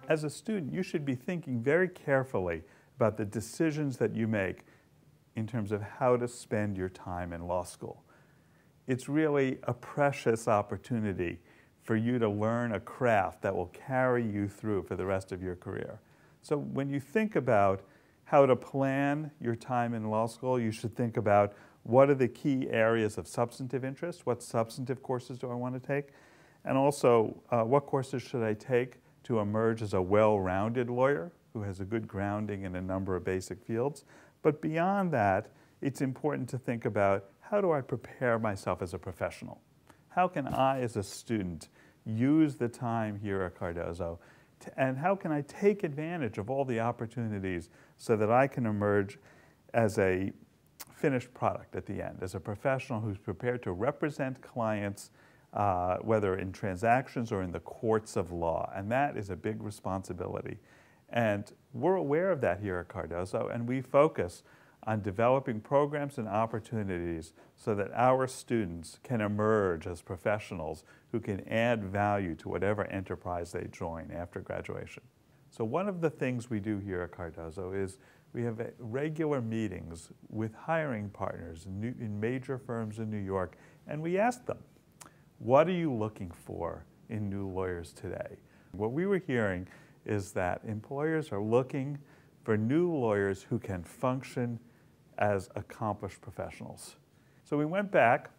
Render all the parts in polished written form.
As a student, you should be thinking very carefully about the decisions that you make in terms of how to spend your time in law school. It's really a precious opportunity for you to learn a craft that will carry you through for the rest of your career. So when you think about how to plan your time in law school, you should think about what are the key areas of substantive interest, what substantive courses do I want to take, and also what courses should I take to emerge as a well-rounded lawyer who has a good grounding in a number of basic fields. But beyond that, it's important to think about how do I prepare myself as a professional? How can I, as a student, use the time here at Cardozo, and how can I take advantage of all the opportunities so that I can emerge as a finished product at the end, as a professional who's prepared to represent clients whether in transactions or in the courts of law. And that is a big responsibility. And we're aware of that here at Cardozo, and we focus on developing programs and opportunities so that our students can emerge as professionals who can add value to whatever enterprise they join after graduation. So one of the things we do here at Cardozo is we have regular meetings with hiring partners in major firms in New York, and we ask them, what are you looking for in new lawyers today? What we were hearing is that employers are looking for new lawyers who can function as accomplished professionals. So we went back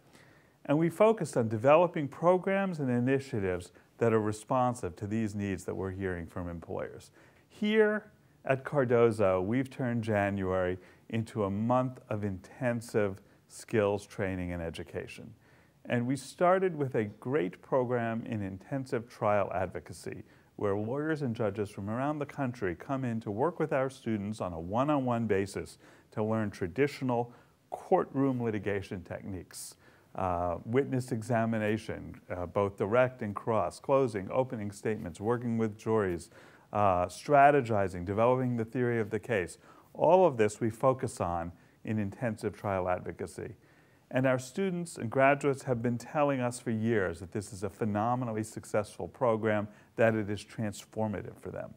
and we focused on developing programs and initiatives that are responsive to these needs that we're hearing from employers. Here at Cardozo, we've turned January into a month of intensive skills training and education. And we started with a great program in intensive trial advocacy, where lawyers and judges from around the country come in to work with our students on a one-on-one basis to learn traditional courtroom litigation techniques, witness examination, both direct and cross, closing, opening statements, working with juries, strategizing, developing the theory of the case. All of this we focus on in intensive trial advocacy. And our students and graduates have been telling us for years that this is a phenomenally successful program, that it is transformative for them.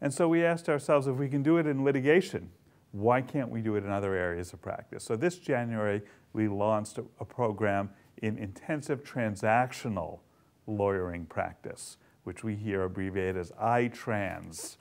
And so we asked ourselves, if we can do it in litigation, why can't we do it in other areas of practice? So this January, we launched a program in intensive transactional lawyering practice, which we here abbreviate as iTrans.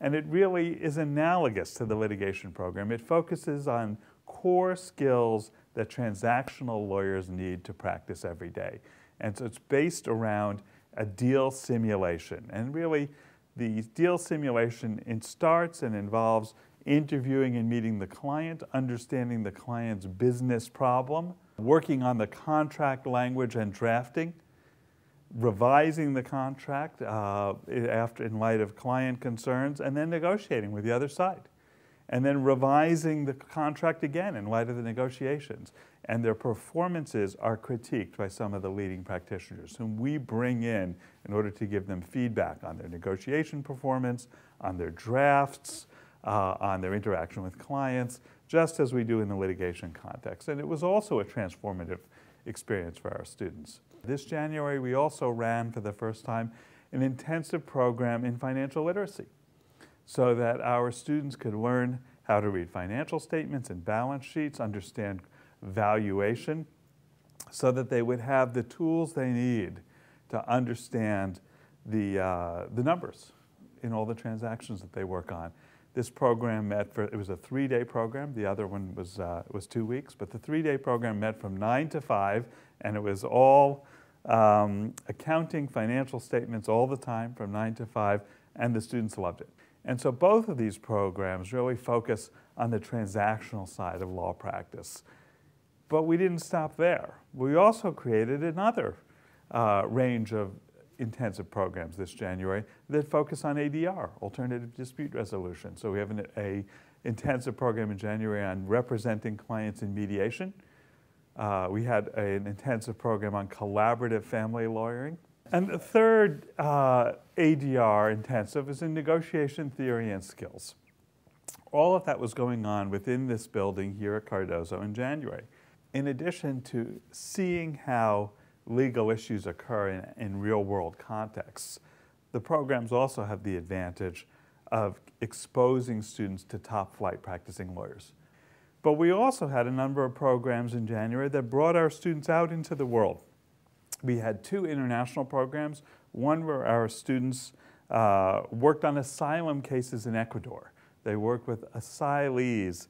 And it really is analogous to the litigation program. It focuses on core skills that transactional lawyers need to practice every day. And so it's based around a deal simulation. And really, the deal simulation starts and involves interviewing and meeting the client, understanding the client's business problem, working on the contract language and drafting, revising the contract in light of client concerns, and then negotiating with the other side. And then revising the contract again in light of the negotiations. And their performances are critiqued by some of the leading practitioners whom we bring in order to give them feedback on their negotiation performance, on their drafts, on their interaction with clients, just as we do in the litigation context. And it was also a transformative experience for our students. This January, we also ran for the first time an intensive program in financial literacy, so that our students could learn how to read financial statements and balance sheets, understand valuation, so that they would have the tools they need to understand the numbers in all the transactions that they work on. This program it was a 3-day program. The other one was 2 weeks, but the 3-day program met from 9 to 5, and it was all accounting, financial statements all the time from 9 to 5, and the students loved it. And so both of these programs really focus on the transactional side of law practice. But we didn't stop there. We also created another range of intensive programs this January that focus on ADR, alternative dispute resolution. So we have an intensive program in January on representing clients in mediation. We had an intensive program on collaborative family lawyering. And the third ADR intensive is in negotiation theory and skills. All of that was going on within this building here at Cardozo in January. In addition to seeing how legal issues occur in real-world contexts. The programs also have the advantage of exposing students to top-flight practicing lawyers. But we also had a number of programs in January that brought our students out into the world. We had 2 international programs, one where our students worked on asylum cases in Ecuador. They worked with asylees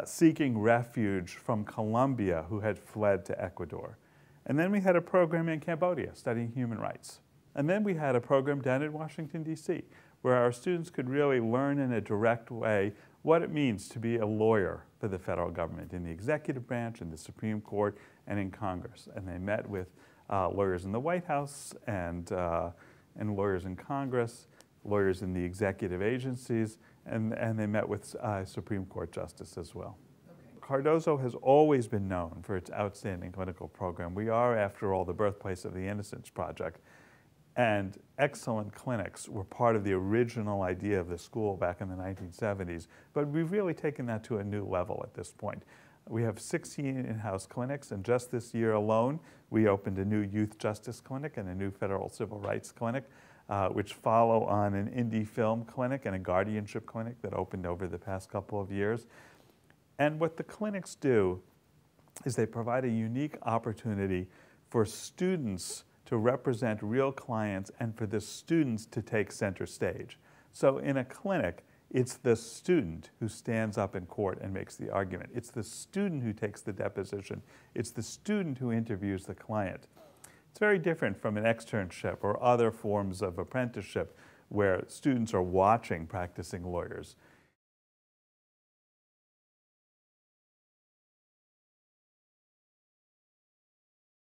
seeking refuge from Colombia who had fled to Ecuador. And then we had a program in Cambodia studying human rights. And then we had a program down in Washington, D.C., where our students could really learn in a direct way what it means to be a lawyer for the federal government in the executive branch, in the Supreme Court, and in Congress. And they met with lawyers in the White House and lawyers in Congress, lawyers in the executive agencies, and they met with Supreme Court justice as well. Okay. Cardozo has always been known for its outstanding clinical program. We are, after all, the birthplace of the Innocence Project. And excellent clinics were part of the original idea of the school back in the 1970s. But we've really taken that to a new level at this point. We have 16 in-house clinics, and just this year alone, we opened a new youth justice clinic and a new federal civil rights clinic, which follow on an indie film clinic and a guardianship clinic that opened over the past couple of years. And what the clinics do is they provide a unique opportunity for students to represent real clients and for the students to take center stage. So in a clinic, it's the student who stands up in court and makes the argument. It's the student who takes the deposition. It's the student who interviews the client. It's very different from an externship or other forms of apprenticeship where students are watching practicing lawyers.